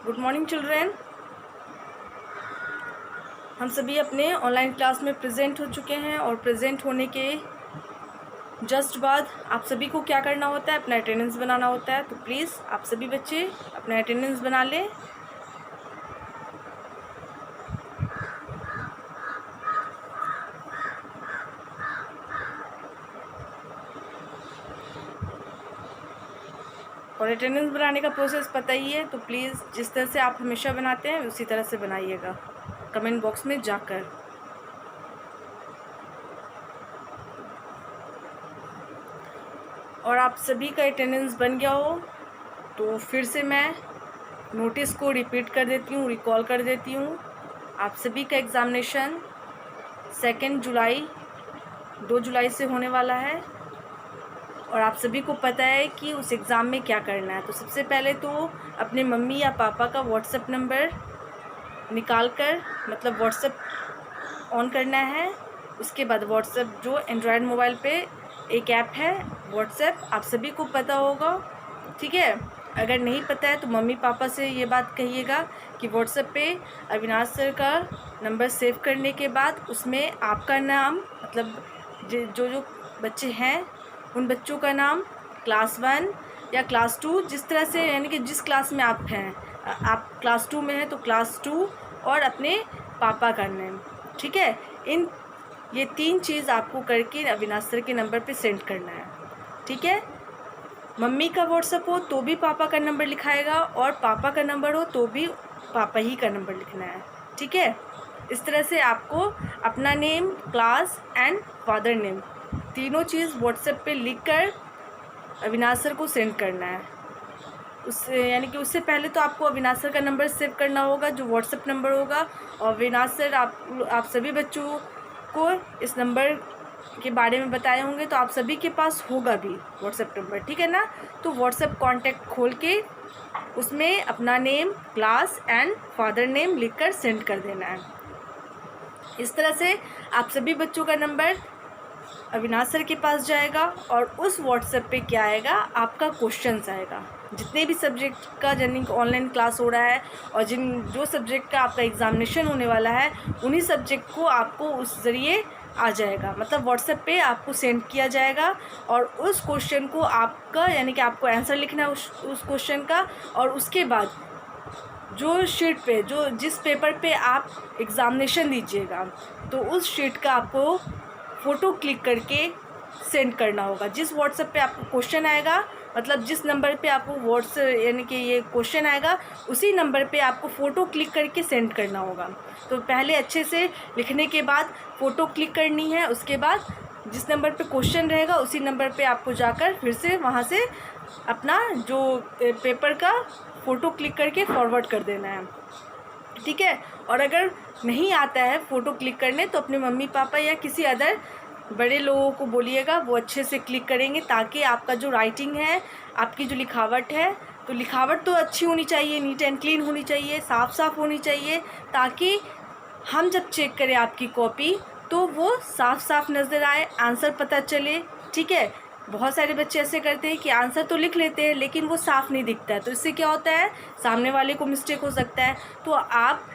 Good morning children. हम सभी अपने ऑनलाइन क्लास में प्रेजेंट हो चुके हैं और प्रेजेंट होने के जस्ट बाद आप सभी को क्या करना होता है, अपना अटेंडेंस बनाना होता है। तो प्लीज़ आप सभी बच्चे अपना अटेंडेंस बना लें। और अटेंडेंस बनाने का प्रोसेस पता ही है, तो प्लीज़ जिस तरह से आप हमेशा बनाते हैं उसी तरह से बनाइएगा कमेंट बॉक्स में जाकर। और आप सभी का अटेंडेंस बन गया हो तो फिर से मैं नोटिस को रिपीट कर देती हूँ, रिकॉल कर देती हूँ। आप सभी का एग्ज़ामिनेशन 2 जुलाई 2 जुलाई से होने वाला है और आप सभी को पता है कि उस एग्ज़ाम में क्या करना है। तो सबसे पहले तो अपने मम्मी या पापा का व्हाट्सएप नंबर निकाल कर मतलब व्हाट्सएप ऑन करना है। उसके बाद व्हाट्सएप जो एंड्रॉयड मोबाइल पे एक ऐप है व्हाट्सएप, आप सभी को पता होगा, ठीक है। अगर नहीं पता है तो मम्मी पापा से ये बात कहिएगा कि व्हाट्सएप पे अविनाश सर का नंबर सेव करने के बाद उसमें आपका नाम मतलब जो जो बच्चे हैं उन बच्चों का नाम क्लास 1 या क्लास 2 जिस तरह से यानी कि जिस क्लास में आप हैं, आप क्लास 2 में हैं तो क्लास 2 और अपने पापा का नेम, ठीक है। ये 3 चीज़ आपको करके अविनाश सर के नंबर पे सेंड करना है, ठीक है। मम्मी का व्हाट्सएप हो तो भी पापा का नंबर लिखाएगा और पापा का नंबर हो तो भी पापा ही का नंबर लिखना है, ठीक है। इस तरह से आपको अपना name, class and father name तीनों चीज़ व्हाट्सएप पे लिखकर अविनाश सर को सेंड करना है। उससे यानी कि उससे पहले तो आपको अविनाश सर का नंबर सेव करना होगा जो व्हाट्सएप नंबर होगा। और अविनाश सर आप सभी बच्चों को इस नंबर के बारे में बताए होंगे तो आप सभी के पास होगा भी व्हाट्सएप नंबर, ठीक है ना। तो व्हाट्सएप कॉन्टैक्ट खोल के उसमें अपना name, class and father name लिखकर सेंड कर देना है। इस तरह से आप सभी बच्चों का नंबर अविनाश सर के पास जाएगा और उस व्हाट्सएप पे क्या आएगा, आपका क्वेश्चंस आएगा। जितने भी सब्जेक्ट का यानी ऑनलाइन क्लास हो रहा है और जो सब्जेक्ट का आपका एग्ज़ामिनेशन होने वाला है उन्हीं सब्जेक्ट को आपको उस ज़रिए आ जाएगा, मतलब व्हाट्सएप पे आपको सेंड किया जाएगा। और उस क्वेश्चन को आपका यानी कि आपको आंसर लिखना है उस क्वेश्चन का। और उसके बाद जो शीट पे जिस पेपर पे आप एग्ज़ामिनेशन दीजिएगा तो उस शीट का आपको फ़ोटो क्लिक करके सेंड करना होगा। जिस व्हाट्सएप पे आपको क्वेश्चन आएगा मतलब जिस नंबर पे आपको व्हाट्सएप यानी कि ये क्वेश्चन आएगा उसी नंबर पे आपको फ़ोटो क्लिक करके सेंड करना होगा। तो पहले अच्छे से लिखने के बाद फ़ोटो क्लिक करनी है, उसके बाद जिस नंबर पे क्वेश्चन रहेगा उसी नंबर पे आपको जाकर फिर से वहाँ से अपना जो पेपर का फ़ोटो क्लिक करके फॉरवर्ड कर देना है, ठीक है। और अगर नहीं आता है फ़ोटो क्लिक करने तो अपने मम्मी पापा या किसी अदर बड़े लोगों को बोलिएगा, वो अच्छे से क्लिक करेंगे ताकि आपका जो राइटिंग है, आपकी जो लिखावट है, तो लिखावट तो अच्छी होनी चाहिए, नीट एंड क्लीन होनी चाहिए, साफ़ साफ़ होनी चाहिए, ताकि हम जब चेक करें आपकी कॉपी तो वो साफ़ साफ़ नज़र आए, आंसर पता चले, ठीक है। बहुत सारे बच्चे ऐसे करते हैं कि आंसर तो लिख लेते हैं लेकिन वो साफ़ नहीं दिखता है, तो इससे क्या होता है, सामने वाले को मिस्टेक हो सकता है। तो आप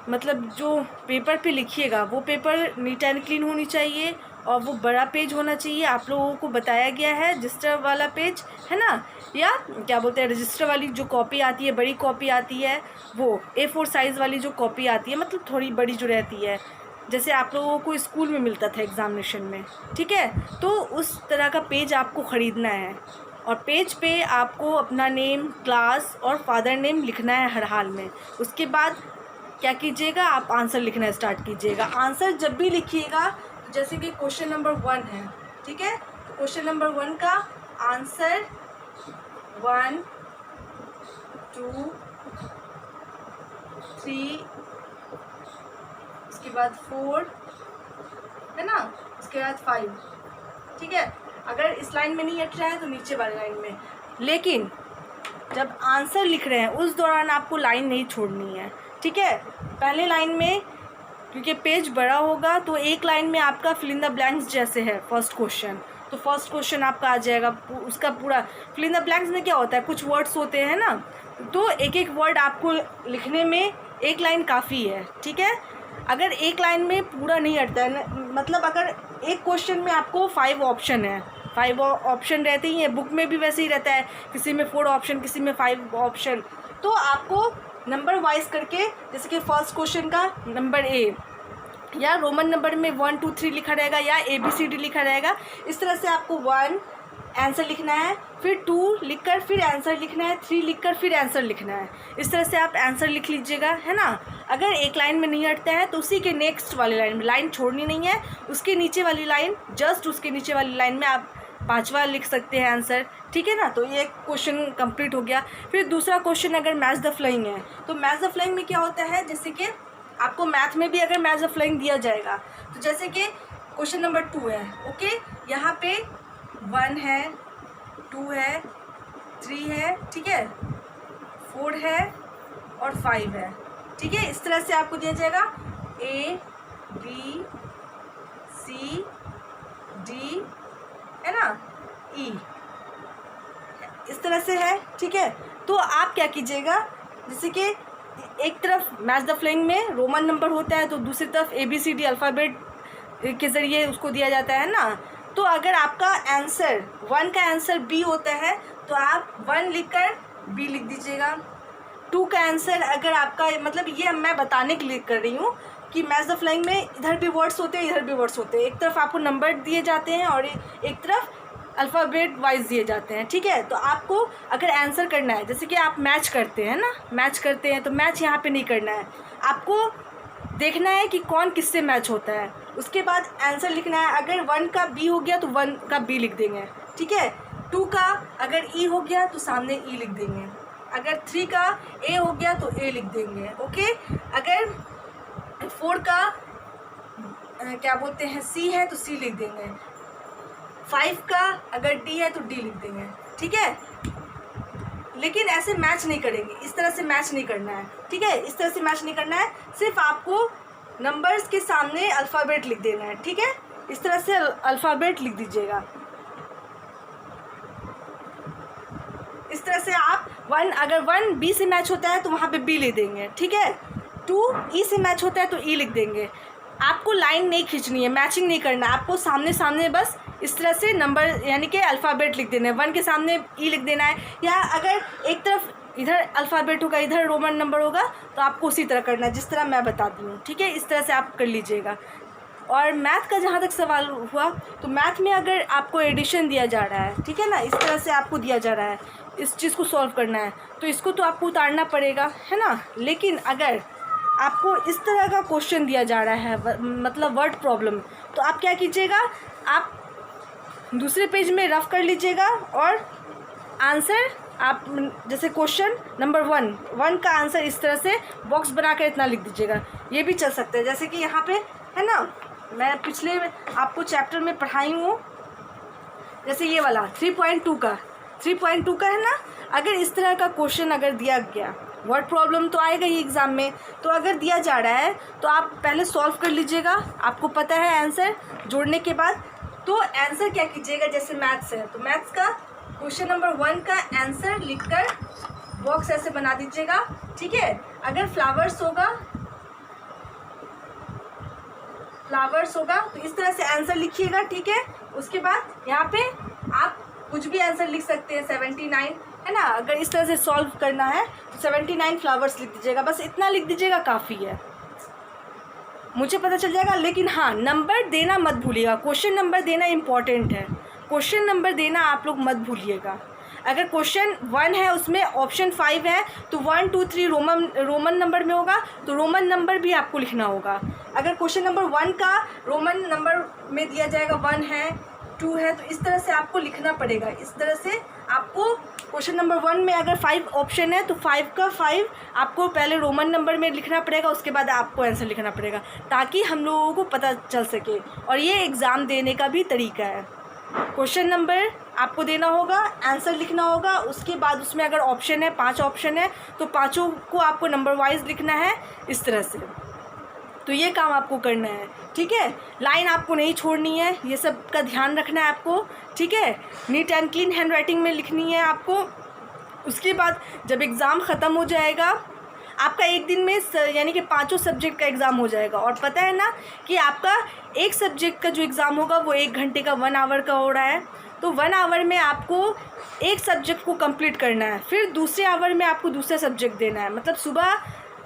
मतलब जो पेपर पे लिखिएगा वो पेपर नीट एंड क्लीन होनी चाहिए और वो बड़ा पेज होना चाहिए। आप लोगों को बताया गया है रजिस्टर वाला पेज है ना, या क्या बोलते हैं रजिस्टर वाली जो कॉपी आती है, बड़ी कॉपी आती है, वो A4 साइज़ वाली जो कॉपी आती है, मतलब थोड़ी बड़ी जो रहती है, जैसे आप लोगों को स्कूल में मिलता था एग्ज़ामिनेशन में, ठीक है। तो उस तरह का पेज आपको ख़रीदना है और पेज पे आपको अपना नेम, क्लास और फादर नेम लिखना है हर हाल में। उसके बाद क्या कीजिएगा, आप आंसर लिखना स्टार्ट कीजिएगा। आंसर जब भी लिखिएगा, जैसे कि क्वेश्चन नंबर 1 है, ठीक है, तो क्वेश्चन नंबर 1 का आंसर 1 2 3, उसके बाद 4 है ना, उसके बाद 5, ठीक है। अगर इस लाइन में नहीं हट रहा है तो नीचे वाली लाइन में, लेकिन जब आंसर लिख रहे हैं उस दौरान आपको लाइन नहीं छोड़नी है, ठीक है। पहले लाइन में क्योंकि पेज बड़ा होगा तो एक लाइन में आपका फिल इन द ब्लैंक्स जैसे है फर्स्ट क्वेश्चन, तो फर्स्ट क्वेश्चन आपका आ जाएगा। उसका पूरा फिल इन द ब्लैंक्स में क्या होता है, कुछ वर्ड्स होते हैं ना, तो एक एक वर्ड आपको लिखने में एक लाइन काफ़ी है, ठीक है। अगर एक लाइन में पूरा नहीं अटता है, मतलब अगर एक क्वेश्चन में आपको 5 ऑप्शन है, 5 ऑप्शन रहते ही हैं, बुक में भी वैसे ही रहता है, किसी में 4 ऑप्शन, किसी में 5 ऑप्शन, तो आपको नंबर वाइज करके, जैसे कि फर्स्ट क्वेश्चन का नंबर ए या रोमन नंबर में 1 2 3 लिखा रहेगा या ABCD लिखा रहेगा, इस तरह से आपको 1 आंसर लिखना है, फिर 2 लिखकर फिर आंसर लिखना है, 3 लिखकर फिर आंसर लिखना है। इस तरह से आप आंसर लिख लीजिएगा, है ना। अगर एक लाइन में नहीं अटता है तो उसी के नेक्स्ट वाली लाइन में, लाइन छोड़नी नहीं है, उसके नीचे वाली लाइन, जस्ट उसके नीचे वाली लाइन में आप 5वां लिख सकते हैं आंसर, ठीक है ना। तो ये क्वेश्चन कंप्लीट हो गया। फिर दूसरा क्वेश्चन अगर मैच द फ्लाइंग है, तो मैच द फ्लाइंग में क्या होता है, जैसे कि आपको मैथ में भी अगर मैच द फ्लाइंग दिया जाएगा, तो जैसे कि क्वेश्चन नंबर 2 है, ओके, यहाँ पे 1 है, 2 है, 3 है, ठीक है, 4 है और 5 है, ठीक है। इस तरह से आपको दिया जाएगा A B C D, है ना, E, इस तरह से है, ठीक है। तो आप क्या कीजिएगा, जैसे कि एक तरफ मैच द फ्लाइंग में रोमन नंबर होता है, तो दूसरी तरफ ABCD अल्फ़ाबेट के ज़रिए उसको दिया जाता है ना। तो अगर आपका आंसर 1 का आंसर B होता है, तो आप 1 लिखकर B लिख दीजिएगा। 2 का आंसर अगर आपका, मतलब ये मैं बताने के लिए कर रही हूँ कि मैच द फ्लाइंग में इधर भी वर्ड्स होते हैं, इधर भी वर्ड्स होते हैं, एक तरफ आपको नंबर दिए जाते हैं और एक तरफ अल्फ़ाबेट वाइज दिए जाते हैं, ठीक है। तो आपको अगर आंसर करना है, जैसे कि आप मैच करते हैं ना, मैच करते हैं, तो मैच यहाँ पे नहीं करना है, आपको देखना है कि कौन किससे मैच होता है, उसके बाद आंसर लिखना है। अगर 1 का B हो गया तो 1 का B लिख देंगे, ठीक है। 2 का अगर E हो गया तो सामने E लिख देंगे, अगर 3 का A हो गया तो A लिख देंगे, ओके। अगर 4 का क्या बोलते हैं C है तो C लिख देंगे, 5 का अगर D है तो D लिख देंगे, ठीक है। लेकिन ऐसे मैच नहीं करेंगे, इस तरह से मैच नहीं करना है, ठीक है, इस तरह से मैच नहीं करना है, सिर्फ आपको नंबर्स के सामने अल्फ़ाबेट लिख देना है, ठीक है। इस तरह से अल्फ़ाबेट लिख दीजिएगा। इस तरह से आप 1, अगर 1 B से मैच होता है तो वहाँ पे B लिख देंगे, ठीक है। 2 E से मैच होता है तो E लिख देंगे। आपको लाइन नहीं खींचनी है, मैचिंग नहीं करना, आपको सामने सामने बस इस तरह से नंबर यानी कि अल्फ़ाबेट लिख देना है, 1 के सामने E लिख देना है, या अगर एक तरफ इधर अल्फ़ाबेट होगा, इधर रोमन नंबर होगा, तो आपको उसी तरह करना है जिस तरह मैं बताती हूँ, ठीक है। इस तरह से आप कर लीजिएगा। और मैथ का जहाँ तक सवाल हुआ, तो मैथ में अगर आपको एडिशन दिया जा रहा है, ठीक है ना, इस तरह से आपको दिया जा रहा है, इस चीज़ को सॉल्व करना है, तो इसको तो आपको उतारना पड़ेगा, है ना। लेकिन अगर आपको इस तरह का क्वेश्चन दिया जा रहा है, मतलब वर्ड प्रॉब्लम, तो आप क्या कीजिएगा, आप दूसरे पेज में रफ कर लीजिएगा और आंसर आप, जैसे क्वेश्चन नंबर 1 का आंसर इस तरह से बॉक्स बनाकर इतना लिख दीजिएगा। ये भी चल सकता है, जैसे कि यहाँ पे है ना, मैं पिछले आपको चैप्टर में पढ़ाई हूँ, जैसे ये वाला 3.2 का है ना। अगर इस तरह का क्वेश्चन अगर दिया गया, वर्ड प्रॉब्लम तो आएगा ही एग्ज़ाम में, तो अगर दिया जा रहा है तो आप पहले सॉल्व कर लीजिएगा, आपको पता है आंसर जोड़ने के बाद। तो आंसर क्या कीजिएगा, जैसे मैथ्स है तो मैथ्स का क्वेश्चन नंबर 1 का आंसर लिखकर बॉक्स ऐसे बना दीजिएगा, ठीक है। अगर फ्लावर्स होगा तो इस तरह से आंसर लिखिएगा, ठीक है। उसके बाद यहाँ पे आप कुछ भी आंसर लिख सकते हैं, 79 है ना। अगर इस तरह से सॉल्व करना है तो 79 फ्लावर्स लिख दीजिएगा, बस इतना लिख दीजिएगा, काफ़ी है, मुझे पता चल जाएगा। लेकिन हाँ, नंबर देना मत भूलिएगा, क्वेश्चन नंबर देना इम्पॉर्टेंट है, क्वेश्चन नंबर देना आप लोग मत भूलिएगा। अगर क्वेश्चन 1 है उसमें ऑप्शन 5 है तो 1 2 3 रोमन नंबर में होगा, तो रोमन नंबर भी आपको लिखना होगा। अगर क्वेश्चन नंबर 1 का रोमन नंबर में दिया जाएगा, 1 है 2 है, तो इस तरह से आपको लिखना पड़ेगा। इस तरह से आपको क्वेश्चन नंबर 1 में अगर 5 ऑप्शन है तो 5 का 5 आपको पहले रोमन नंबर में लिखना पड़ेगा, उसके बाद आपको आंसर लिखना पड़ेगा, ताकि हम लोगों को पता चल सके। और ये एग्ज़ाम देने का भी तरीका है, क्वेश्चन नंबर आपको देना होगा, आंसर लिखना होगा, उसके बाद उसमें अगर ऑप्शन है, 5 ऑप्शन है, तो पाँचों को आपको नंबर वाइज लिखना है, इस तरह से। तो ये काम आपको करना है, ठीक है। लाइन आपको नहीं छोड़नी है, ये सब का ध्यान रखना है आपको, ठीक है। Neat and clean hand writing में लिखनी है आपको। उसके बाद जब एग्ज़ाम ख़त्म हो जाएगा आपका एक दिन में यानी कि 5 सब्जेक्ट का एग्ज़ाम हो जाएगा। और पता है ना कि आपका एक सब्जेक्ट का जो एग्ज़ाम होगा वो 1 घंटे का 1 आवर का हो रहा है। तो 1 आवर में आपको एक सब्जेक्ट को कंप्लीट करना है, फिर दूसरे आवर में आपको दूसरा सब्जेक्ट देना है। मतलब सुबह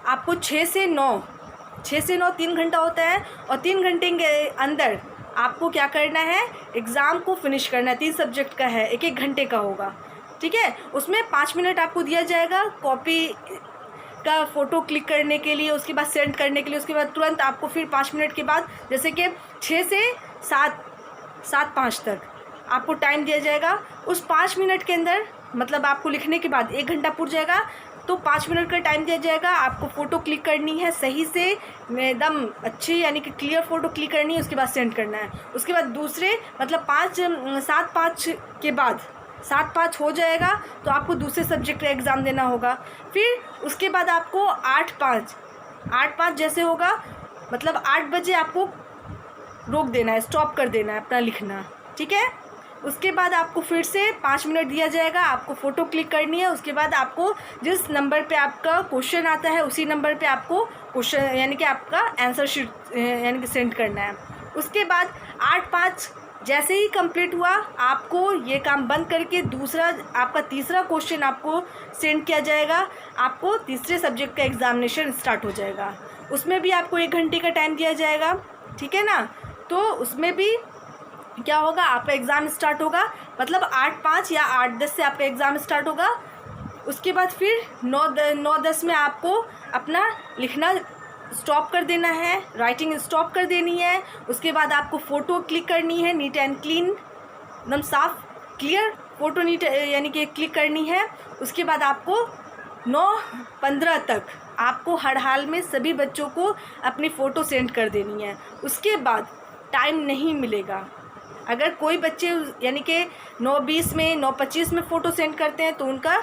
आपको 6 से 9 3 घंटा होता है, और 3 घंटे के अंदर आपको क्या करना है, एग्ज़ाम को फिनिश करना है। 3 सब्जेक्ट का है, 1 घंटे का होगा, ठीक है। उसमें 5 मिनट आपको दिया जाएगा कॉपी का फ़ोटो क्लिक करने के लिए, उसके बाद सेंड करने के लिए। उसके बाद तुरंत आपको फिर 5 मिनट के बाद, जैसे कि 6 से 7:05 तक आपको टाइम दिया जाएगा। उस 5 मिनट के अंदर मतलब आपको लिखने के बाद 1 घंटा पूरा जाएगा, तो 5 मिनट का टाइम दिया जाएगा। आपको फ़ोटो क्लिक करनी है सही से, एकदम अच्छी यानी कि क्लियर फ़ोटो क्लिक करनी है, उसके बाद सेंड करना है। उसके बाद दूसरे मतलब 7:05 के बाद 7:05 हो जाएगा तो आपको दूसरे सब्जेक्ट का एग्ज़ाम देना होगा। फिर उसके बाद आपको 8:05 जैसे होगा, मतलब 8 बजे आपको रोक देना है, स्टॉप कर देना है अपना लिखना, ठीक है। उसके बाद आपको फिर से 5 मिनट दिया जाएगा, आपको फ़ोटो क्लिक करनी है। उसके बाद आपको जिस नंबर पे आपका क्वेश्चन आता है उसी नंबर पे आपको क्वेश्चन यानी कि आपका आंसर शीट यानी कि सेंड करना है। उसके बाद 8:05 जैसे ही कंप्लीट हुआ आपको ये काम बंद करके दूसरा आपका तीसरा क्वेश्चन आपको सेंड किया जाएगा। आपको तीसरे सब्जेक्ट का एग्ज़ामिनेशन स्टार्ट हो जाएगा। उसमें भी आपको 1 घंटे का टाइम दिया जाएगा, ठीक है ना। तो उसमें भी क्या होगा, आपका एग्ज़ाम स्टार्ट होगा, मतलब 8:05 या 8:10 से आपका एग्ज़ाम स्टार्ट होगा। उसके बाद फिर 9:10 में आपको अपना लिखना स्टॉप कर देना है, राइटिंग स्टॉप कर देनी है। उसके बाद आपको फ़ोटो क्लिक करनी है, नीट एंड क्लीन एकदम साफ क्लियर फ़ोटो नीट यानी कि क्लिक करनी है। उसके बाद आपको 9:15 तक आपको हर हाल में सभी बच्चों को अपनी फ़ोटो सेंड कर देनी है। उसके बाद टाइम नहीं मिलेगा। अगर कोई बच्चे यानी कि 9:20 में 9:25 में फ़ोटो सेंड करते हैं तो उनका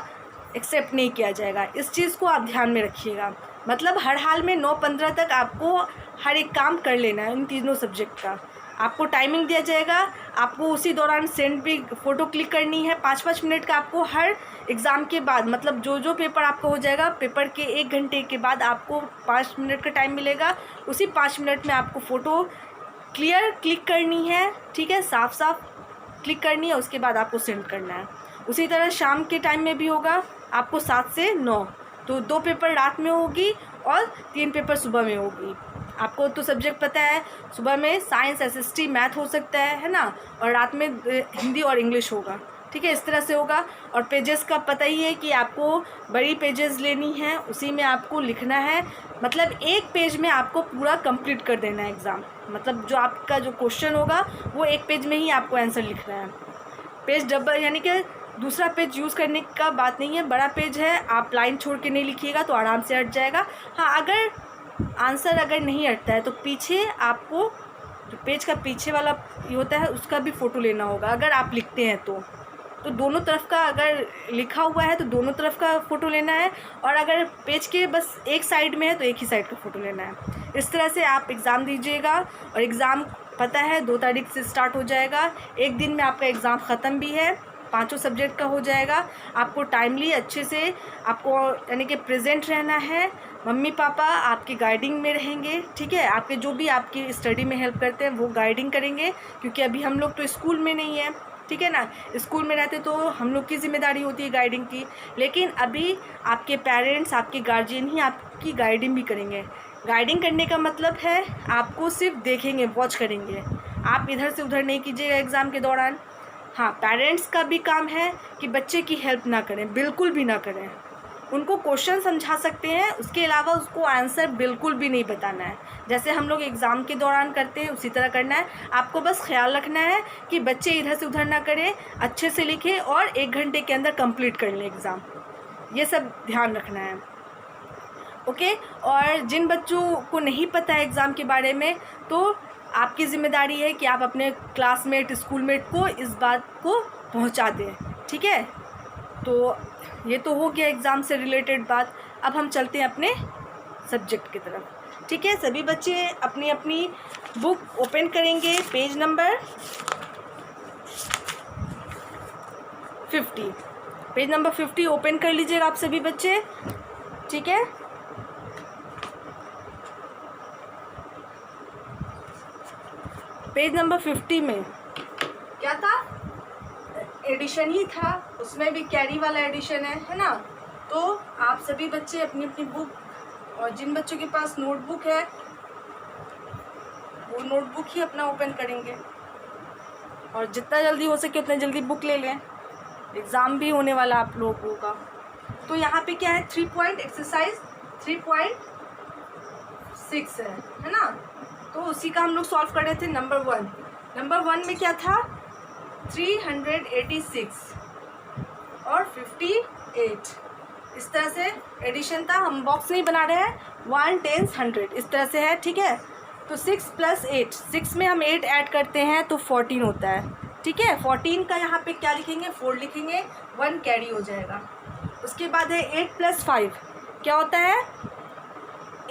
एक्सेप्ट नहीं किया जाएगा। इस चीज़ को आप ध्यान में रखिएगा। मतलब हर हाल में 9:15 तक आपको हर एक काम कर लेना है इन तीनों सब्जेक्ट का। आपको टाइमिंग दिया जाएगा, आपको उसी दौरान सेंड भी फ़ोटो क्लिक करनी है। 5-5 मिनट का आपको हर एग्ज़ाम के बाद मतलब जो पेपर आपका हो जाएगा, पेपर के 1 घंटे के बाद आपको 5 मिनट का टाइम मिलेगा। उसी 5 मिनट में आपको फ़ोटो क्लियर क्लिक करनी है, ठीक है, साफ साफ क्लिक करनी है। उसके बाद आपको सेंड करना है। उसी तरह शाम के टाइम में भी होगा आपको 7 से 9, तो 2 पेपर रात में होगी और 3 पेपर सुबह में होगी। आपको तो सब्जेक्ट पता है, सुबह में साइंस, SST, मैथ हो सकता है ना, और रात में हिंदी और इंग्लिश होगा, ठीक है। इस तरह से होगा। और पेजेस का पता ही है कि आपको बड़ी पेजेस लेनी है, उसी में आपको लिखना है। मतलब एक पेज में आपको पूरा कंप्लीट कर देना है एग्ज़ाम। मतलब जो आपका जो क्वेश्चन होगा वो एक पेज में ही आपको आंसर लिखना है। पेज डबल यानी कि दूसरा पेज यूज़ करने का बात नहीं है। बड़ा पेज है, आप लाइन छोड़ के नहीं लिखिएगा तो आराम से हट जाएगा। हाँ, अगर आंसर अगर नहीं हटता है तो पीछे आपको जो पेज का पीछे वाला ये होता है उसका भी फ़ोटो लेना होगा। अगर आप लिखते हैं तो दोनों तरफ का अगर लिखा हुआ है तो दोनों तरफ का फ़ोटो लेना है, और अगर पेज के बस एक साइड में है तो एक ही साइड का फ़ोटो लेना है। इस तरह से आप एग्ज़ाम दीजिएगा। और एग्ज़ाम पता है 2 तारीख से स्टार्ट हो जाएगा। एक दिन में आपका एग्ज़ाम ख़त्म भी है, 5 सब्जेक्ट का हो जाएगा। आपको टाइमली अच्छे से आपको यानी कि प्रेजेंट रहना है। मम्मी पापा आपकी गाइडिंग में रहेंगे, ठीक है। आपके जो भी आपकी स्टडी में हेल्प करते हैं वो गाइडिंग करेंगे, क्योंकि अभी हम लोग तो स्कूल में नहीं है, ठीक है ना। स्कूल में रहते तो हम लोग की ज़िम्मेदारी होती है गाइडिंग की, लेकिन अभी आपके पेरेंट्स, आपके गार्जियन ही आपकी गाइडिंग भी करेंगे। गाइडिंग करने का मतलब है आपको सिर्फ देखेंगे, वॉच करेंगे, आप इधर से उधर नहीं कीजिएगा एग्ज़ाम के दौरान। हाँ, पेरेंट्स का भी काम है कि बच्चे की हेल्प ना करें, बिल्कुल भी ना करें। उनको क्वेश्चन समझा सकते हैं, उसके अलावा उसको आंसर बिल्कुल भी नहीं बताना है। जैसे हम लोग एग्ज़ाम के दौरान करते हैं उसी तरह करना है। आपको बस ख्याल रखना है कि बच्चे इधर से उधर ना करें, अच्छे से लिखें और 1 घंटे के अंदर कंप्लीट कर लें एग्ज़ाम। ये सब ध्यान रखना है, ओके। और जिन बच्चों को नहीं पता है एग्ज़ाम के बारे में, तो आपकी ज़िम्मेदारी है कि आप अपने क्लासमेट, स्कूलमेट को इस बात को पहुंचा दें, ठीक है। तो ये तो हो गया एग्ज़ाम से रिलेटेड बात। अब हम चलते हैं अपने सब्जेक्ट की तरफ, ठीक है, सभी बच्चे अपनी अपनी बुक ओपन करेंगे, page number 50, page number 50 open कर लीजिएगा आप सभी बच्चे। ठीक है, पेज नंबर 50 में क्या था, एडिशन ही था, उसमें भी कैरी वाला एडिशन है ना। तो आप सभी बच्चे अपनी अपनी बुक, और जिन बच्चों के पास नोटबुक है वो नोटबुक ही अपना ओपन करेंगे, और जितना जल्दी हो सके उतना जल्दी बुक ले लें, एग्ज़ाम भी होने वाला आप लोगों का। तो यहाँ पे क्या है, 3 पॉइंट एक्सरसाइज 3.6 है ना। तो उसी का हम लोग सॉल्व कर रहे थे। नंबर वन में क्या था, 386 और 58, इस तरह से एडिशन था। हम बॉक्स नहीं बना रहे हैं, 1 10 100 इस तरह से है। ठीक है, तो 6 + 8, 6 में हम 8 ऐड करते हैं तो 14 होता है। ठीक है, 14 का यहाँ पे क्या लिखेंगे, 4 लिखेंगे, 1 कैरी हो जाएगा। उसके बाद है 8 + 5 क्या होता है,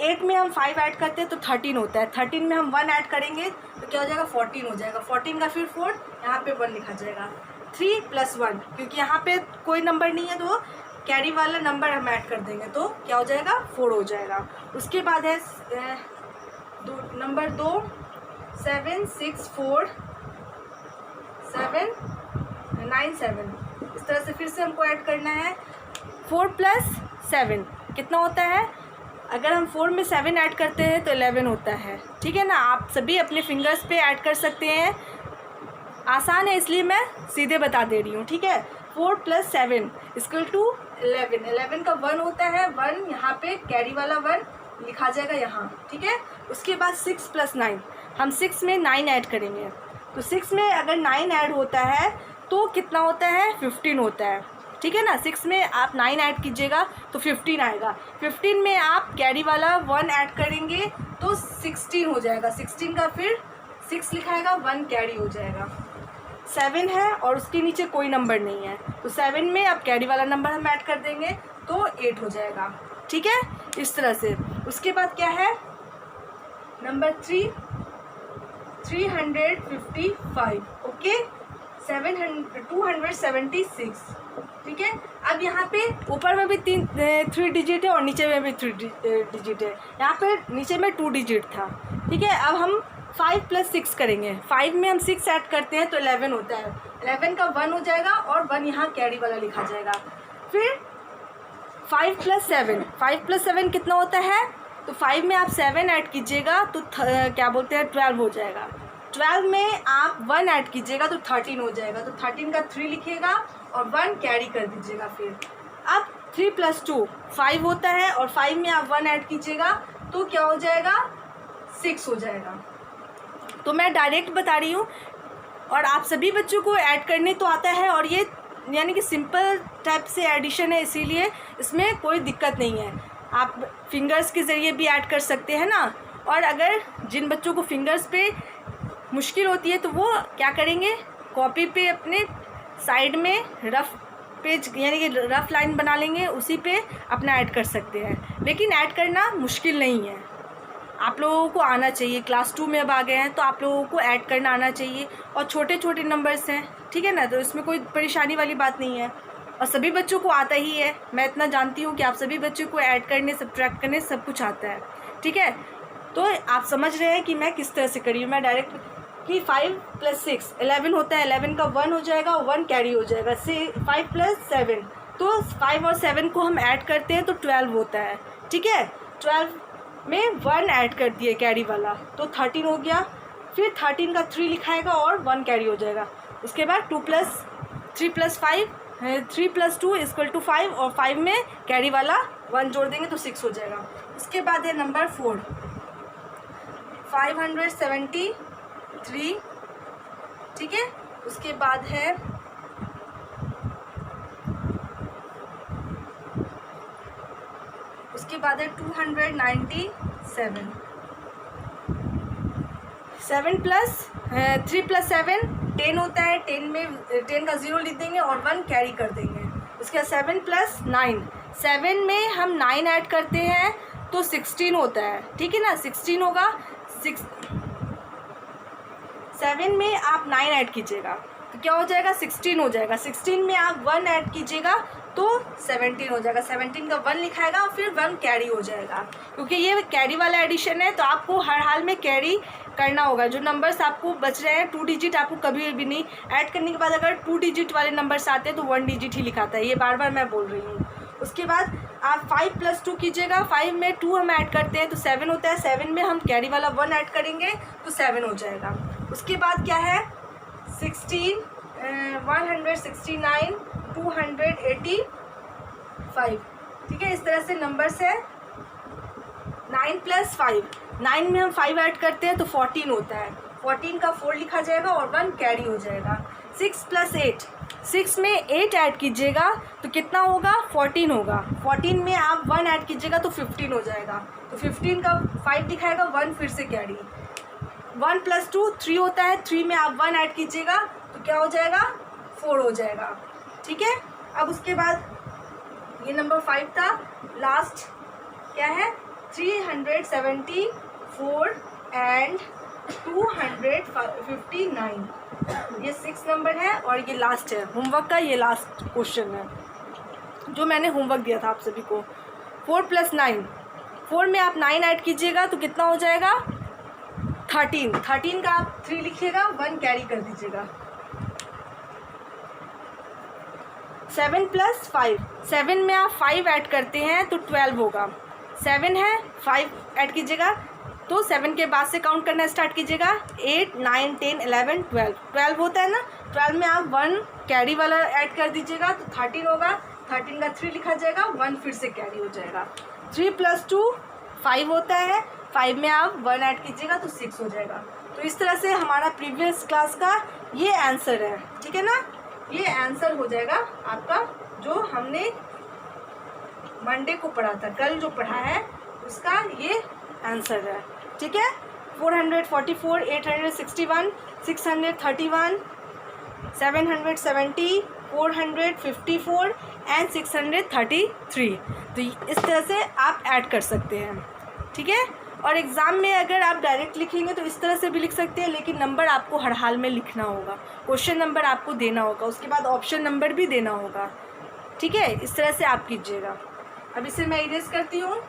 8 में हम 5 ऐड करते हैं तो 13 होता है। 13 में हम 1 ऐड करेंगे तो क्या हो जाएगा, 14 हो जाएगा। 14 का फिर 4, यहाँ पे 1 लिखा जाएगा। 3 + 1, क्योंकि यहाँ पे कोई नंबर नहीं है तो कैरी वाला नंबर हम ऐड कर देंगे तो क्या हो जाएगा, 4 हो जाएगा। उसके बाद है नंबर 2, 7 6 4 7 9 7, इस तरह से फिर से हमको ऐड करना है। 4 + 7 कितना होता है, अगर हम 4 में 7 ऐड करते हैं तो 11 होता है। ठीक है ना, आप सभी अपने फिंगर्स पे ऐड कर सकते हैं, आसान है इसलिए मैं सीधे बता दे रही हूँ। ठीक है, 4 + 7 = 11, 11 का 1 होता है, 1 यहाँ पे कैरी वाला 1 लिखा जाएगा यहाँ। ठीक है, उसके बाद 6 + 9, हम 6 में 9 ऐड करेंगे, तो 6 में अगर 9 ऐड होता है तो कितना होता है, 15 होता है। ठीक है ना, 6 में आप 9 ऐड कीजिएगा तो 15 आएगा। 15 में आप कैरी वाला 1 ऐड करेंगे तो 16 हो जाएगा। 16 का फिर 6 लिखाएगा, 1 कैरी हो जाएगा। 7 है और उसके नीचे कोई नंबर नहीं है, तो 7 में आप कैरी वाला नंबर हम ऐड कर देंगे तो 8 हो जाएगा। ठीक है, इस तरह से। उसके बाद क्या है, नंबर 3, 355, ओके, 276। ठीक है, अब यहाँ पे ऊपर में भी 3 डिजिट है और नीचे में भी 3 डिजिट है। यहाँ पे नीचे में 2 डिजिट था। ठीक है, अब हम 5 + 6 करेंगे। 5 में हम 6 ऐड करते हैं तो 11 होता है। 11 का 1 हो जाएगा और 1 यहाँ कैरी वाला लिखा जाएगा। फिर 5 + 7, 5 + 7 कितना होता है, तो 5 में आप 7 ऐड कीजिएगा तो क्या बोलते हैं, 12 हो जाएगा। 12 में आप 1 ऐड कीजिएगा तो 13 हो जाएगा, तो 13 का 3 लिखिएगा और 1 कैरी कर दीजिएगा। फिर अब 3 + 2 5 होता है और 5 में आप 1 ऐड कीजिएगा तो क्या हो जाएगा, 6 हो जाएगा। तो मैं डायरेक्ट बता रही हूँ, और आप सभी बच्चों को ऐड करने तो आता है, और ये यानी कि सिंपल टाइप से एडिशन है, इसीलिए इसमें कोई दिक्कत नहीं है। आप फिंगर्स के ज़रिए भी ऐड कर सकते हैं ना। और अगर जिन बच्चों को फिंगर्स पे मुश्किल होती है तो वो क्या करेंगे, कॉपी पे अपने साइड में रफ़ पेज यानी कि रफ़ लाइन बना लेंगे, उसी पे अपना ऐड कर सकते हैं। लेकिन ऐड करना मुश्किल नहीं है, आप लोगों को आना चाहिए। क्लास 2 में अब आ गए हैं तो आप लोगों को ऐड करना आना चाहिए, और छोटे छोटे नंबर्स हैं। ठीक है ना, तो इसमें कोई परेशानी वाली बात नहीं है, और सभी बच्चों को आता ही है। मैं इतना जानती हूँ कि आप सभी बच्चों को ऐड करने, सब्ट्रैक्ट करने सब कुछ आता है। ठीक है, तो आप समझ रहे हैं कि मैं किस तरह से करी हूँ। मैं डायरेक्ट कि 5 + 6 11 होता है, 11 का 1 हो जाएगा, 1 कैरी हो जाएगा। 5 + 7, तो 5 और 7 को हम ऐड करते हैं तो 12 होता है। ठीक है, 12 में 1 ऐड कर दिए कैरी वाला तो 13 हो गया। फिर 13 का 3 लिखाएगा और 1 कैरी हो जाएगा। उसके बाद 3 + 5 3 + 2 = 5, और 5 में कैरी वाला 1 जोड़ देंगे तो 6 हो जाएगा। उसके बाद है नंबर 4, 573। ठीक है, उसके बाद है उसके बाद है 297। 7 + 3 + 7 10 होता है, 10 में 10 का 0 लिख देंगे और 1 कैरी कर देंगे। उसके बाद 7 + 9, 7 में हम 9 ऐड करते हैं तो 16 होता है, ठीक है ना, 16 होगा। 7 में आप 9 ऐड कीजिएगा तो क्या हो जाएगा, 16 हो जाएगा। 16 में आप 1 ऐड कीजिएगा तो 17 हो जाएगा। 17 का 1 लिखाएगा और फिर 1 कैरी हो जाएगा, क्योंकि ये कैरी वाला एडिशन है तो आपको हर हाल में कैरी करना होगा। जो नंबर्स आपको बच रहे हैं 2 डिजिट, आपको कभी भी नहीं ऐड करने के बाद अगर 2 डिजिट वाले नंबर्स आते हैं तो 1 डिजिट ही लिखाता है, ये बार बार मैं बोल रही हूँ। उसके बाद आप 5 + 2 कीजिएगा। 5 में 2 हम ऐड करते हैं तो 7 होता है। 7 में हम कैरी वाला 1 ऐड करेंगे तो 7 हो जाएगा। उसके बाद क्या है, 16, 169, 285, ठीक है। इस तरह से नंबर्स है। 9 + 5, 9 में हम 5 ऐड करते हैं तो 14 होता है। 14 का 4 लिखा जाएगा और 1 कैरी हो जाएगा। 6 + 8, 6 में 8 ऐड कीजिएगा तो कितना होगा, 14 होगा। 14 में आप 1 ऐड कीजिएगा तो 15 हो जाएगा। तो 15 का 5 दिखाएगा, 1 फिर से कैरी। 1 + 2 3 होता है। 3 में आप 1 ऐड कीजिएगा तो क्या हो जाएगा, 4 हो जाएगा, ठीक है। अब उसके बाद ये नंबर 5 था। लास्ट क्या है, 374 एंड 259, ये 6 नंबर है और ये लास्ट है होमवर्क का। ये लास्ट क्वेश्चन है जो मैंने होमवर्क दिया था आप सभी को। 4 + 9, 4 में आप 9 ऐड कीजिएगा तो कितना हो जाएगा, 13। 13 का आप 3 लिखिएगा, 1 कैरी कर दीजिएगा। 7 + 5, 7 में आप 5 ऐड करते हैं तो 12 होगा। 7 है, 5 ऐड कीजिएगा तो 7 के बाद से काउंट करना स्टार्ट कीजिएगा। 8, 9, 10, 11, 12, 12 होता है ना। 12 में आप 1 कैरी वाला ऐड कर दीजिएगा तो 13 होगा। 13 का 3 लिखा जाएगा, 1 फिर से कैरी हो जाएगा। 3 + 2 5 होता है। 5 में आप 1 ऐड कीजिएगा तो 6 हो जाएगा। तो इस तरह से हमारा प्रीवियस क्लास का ये आंसर है, ठीक है ना। ये आंसर हो जाएगा आपका जो हमने मंडे को पढ़ा था, कल जो पढ़ा है उसका ये आंसर है, ठीक है। 444, 861, 631, 770, 454 एंड 633। तो इस तरह से आप ऐड कर सकते हैं, ठीक है। और एग्ज़ाम में अगर आप डायरेक्ट लिखेंगे तो इस तरह से भी लिख सकते हैं, लेकिन नंबर आपको हर हाल में लिखना होगा। क्वेश्चन नंबर आपको देना होगा, उसके बाद ऑप्शन नंबर भी देना होगा, ठीक है। इस तरह से आप कीजिएगा। अब इसे मैं इरेज करती हूँ।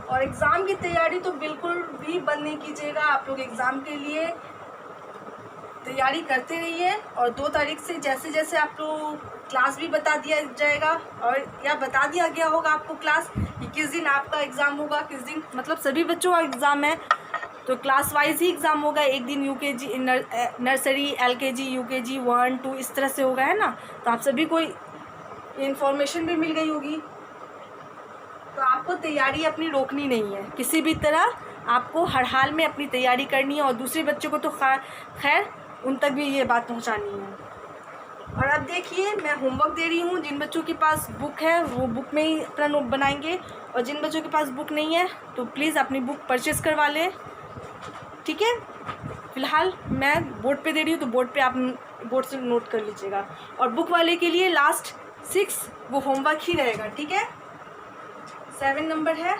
और एग्ज़ाम की तैयारी तो बिल्कुल भी बंद नहीं कीजिएगा। आप लोग एग्ज़ाम के लिए तैयारी करते रहिए और 2 तारीख से जैसे जैसे आपको क्लास भी बता दिया जाएगा और या बता दिया गया होगा आपको क्लास कि किस दिन आपका एग्ज़ाम होगा, किस दिन, मतलब सभी बच्चों का एग्ज़ाम है तो क्लास वाइज ही एग्ज़ाम होगा। एक दिन यूकेजी नर्सरी, एलकेजी, यूकेजी 1, 2 इस तरह से होगा, है ना। तो आप सभी को इन्फॉर्मेशन भी मिल गई होगी। तो आपको तैयारी अपनी रोकनी नहीं है, किसी भी तरह आपको हर हाल में अपनी तैयारी करनी है और दूसरे बच्चों को तो खैर उन तक भी ये बात पहुंचानी है। और अब देखिए मैं होमवर्क दे रही हूँ। जिन बच्चों के पास बुक है वो बुक में ही अपना नोट बनाएंगे और जिन बच्चों के पास बुक नहीं है तो प्लीज़ अपनी बुक परचेस करवा लें, ठीक है। फ़िलहाल मैं बोर्ड पे दे रही हूँ तो बोर्ड पे आप बोर्ड से नोट कर लीजिएगा। और बुक वाले के लिए लास्ट 6 वो होमवर्क ही रहेगा, ठीक है। 7 नंबर है।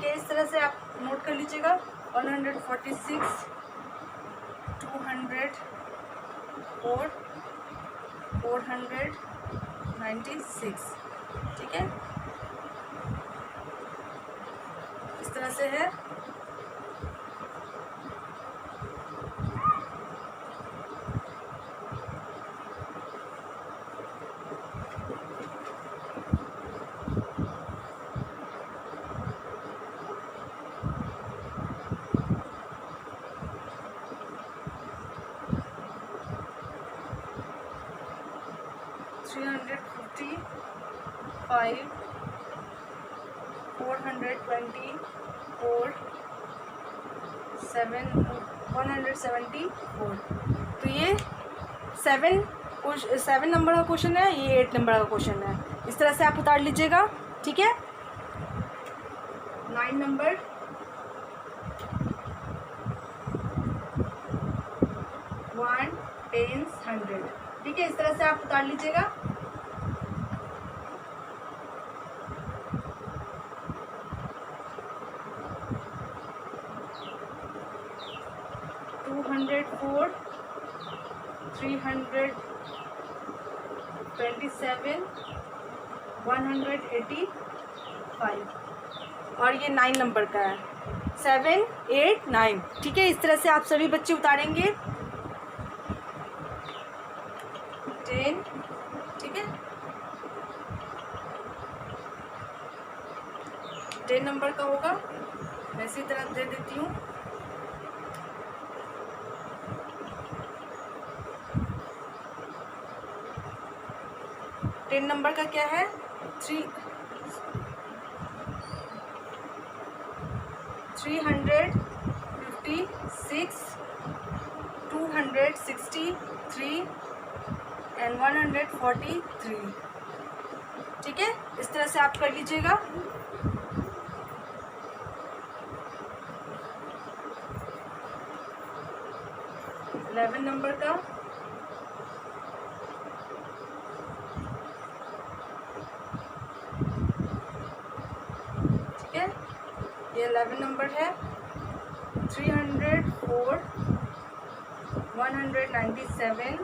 इस तरह से आप नोट कर लीजिएगा। 146, 204, 496, ठीक है। इस तरह से है। $355, 424, 174। तो ये 7 नंबर का क्वेश्चन है, ये 8 नंबर का क्वेश्चन है। इस तरह से आप उतार लीजिएगा, ठीक है। 9 नंबर, 1 10 100, ठीक है। इस तरह से आप उतार लीजिएगा। टू 104, 327, 185, और ये 9 नंबर का है, 7 8 9, ठीक है। इस तरह से आप सभी बच्चे उतारेंगे। 10, ठीक है। 10 नंबर का होगा, मैं इसी तरह दे देती हूँ। टेन नंबर का क्या है, 356, 263 एंड 143, ठीक है। इस तरह से आप कर लीजिएगा। इलेवन नंबर का, ठीक है, ये 11 नंबर है। 304, 197,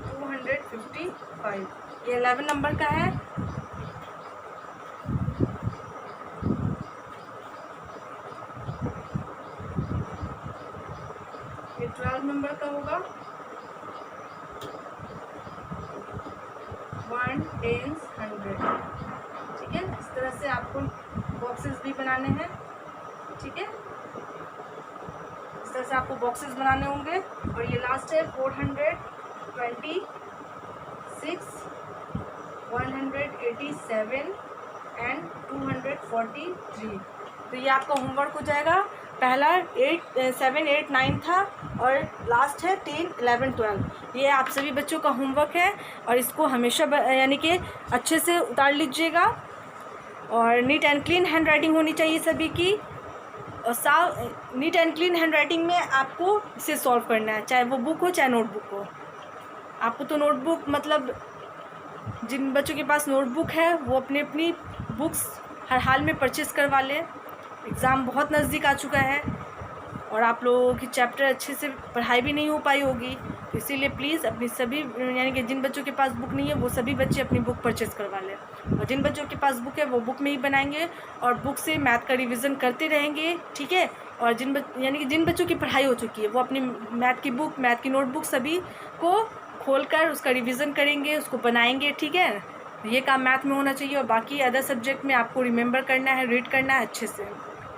255, ये 11 नंबर का है। ये 12 नंबर का होगा, 1 10 100, ठीक है। इस तरह से आपको बॉक्सेस भी बनाने हैं, ठीक है। इस तरह से आपको बॉक्सेस बनाने होंगे। और ये लास्ट है 426, 187 एंड 243। तो ये आपका होमवर्क हो जाएगा। पहला 7 8 9 था और लास्ट है 10 11 12। ये आप सभी बच्चों का होमवर्क है और इसको हमेशा यानी कि अच्छे से उतार लीजिएगा। और neat and clean hand writing होनी चाहिए सभी की। और neat and clean hand writing में आपको इसे सॉल्व करना है, चाहे वो बुक हो चाहे नोटबुक हो। आपको तो नोटबुक मतलब जिन बच्चों के पास नोटबुक है वो अपनी अपनी बुक्स हर हाल में परचेज़ करवा लें। एग्ज़ाम बहुत नज़दीक आ चुका है और आप लोगों की चैप्टर अच्छे से पढ़ाई भी नहीं हो पाई होगी, तो इसीलिए प्लीज़ अपनी सभी यानी कि जिन बच्चों के पास बुक नहीं है वो सभी बच्चे अपनी बुक परचेज़ करवा लें। और जिन बच्चों के पास बुक है वो बुक में ही बनाएंगे और बुक से मैथ का रिवीजन करते रहेंगे, ठीक है। और यानी कि जिन बच्चों की पढ़ाई हो चुकी है वो अपनी मैथ की बुक, मैथ की नोटबुक सभी को खोलकर उसका रिवीजन करेंगे, उसको बनाएंगे, ठीक है। ये काम मैथ में होना चाहिए और बाकी अदर सब्जेक्ट में आपको रिमेंबर करना है, रीड करना है अच्छे से,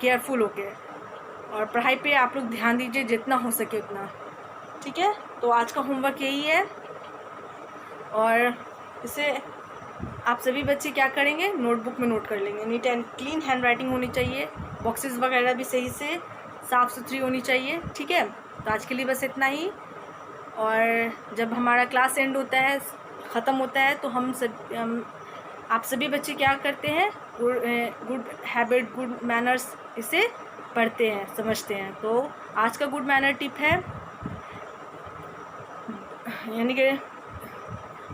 केयरफुल होके। और पढ़ाई पे आप लोग ध्यान दीजिए जितना हो सके उतना, ठीक है। तो आज का होमवर्क यही है और इसे आप सभी बच्चे क्या करेंगे, नोटबुक में नोट कर लेंगे। Neat and clean hand writing होनी चाहिए, बॉक्सेस वगैरह भी सही से साफ़ सुथरी होनी चाहिए, ठीक है। तो आज के लिए बस इतना ही। और जब हमारा क्लास एंड होता है, ख़त्म होता है, तो आप सभी बच्चे क्या करते हैं, गुड हैबिट, गुड मैनर्स इसे पढ़ते हैं, समझते हैं। तो आज का गुड मैनर टिप है यानी कि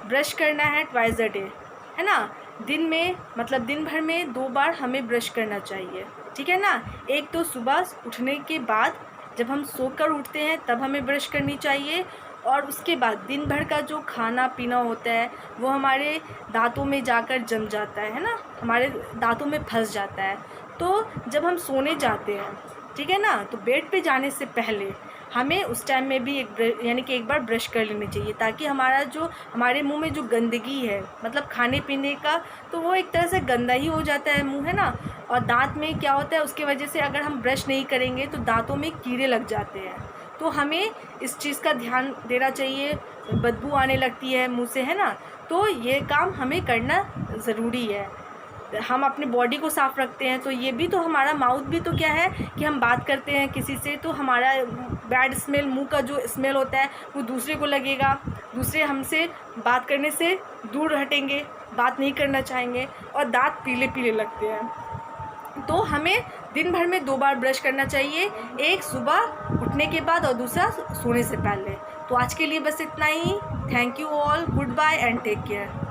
ब्रश करना है ट्वाइस अ डे, है ना। दिन में मतलब दिन भर में 2 बार हमें ब्रश करना चाहिए, ठीक है ना। एक तो सुबह उठने के बाद, जब हम सोकर उठते हैं तब हमें ब्रश करनी चाहिए। और उसके बाद दिन भर का जो खाना पीना होता है वो हमारे दांतों में जाकर जम जाता है ना, हमारे दांतों में फंस जाता है। तो जब हम सोने जाते हैं, ठीक है ना, तो बेड पे जाने से पहले हमें उस टाइम में भी यानी कि एक बार ब्रश कर लेनी चाहिए, ताकि हमारे मुंह में जो गंदगी है मतलब खाने पीने का, तो वो एक तरह से गंदा ही हो जाता है मुंह, है ना। और दांत में क्या होता है, उसकी वजह से अगर हम ब्रश नहीं करेंगे तो दांतों में कीड़े लग जाते हैं। तो हमें इस चीज़ का ध्यान देना चाहिए, बदबू आने लगती है मुंह से, है ना। तो ये काम हमें करना ज़रूरी है। हम अपने बॉडी को साफ़ रखते हैं, तो ये भी तो हमारा माउथ भी तो क्या है कि हम बात करते हैं किसी से तो हमारा बैड स्मेल, मुंह का जो स्मेल होता है वो दूसरे को लगेगा, दूसरे हमसे बात करने से दूर हटेंगे, बात नहीं करना चाहेंगे और दांत पीले पीले लगते हैं। तो हमें दिन भर में 2 बार ब्रश करना चाहिए, एक सुबह उठने के बाद और दूसरा सोने से पहले। तो आज के लिए बस इतना ही। Thank you all, goodbye and take care.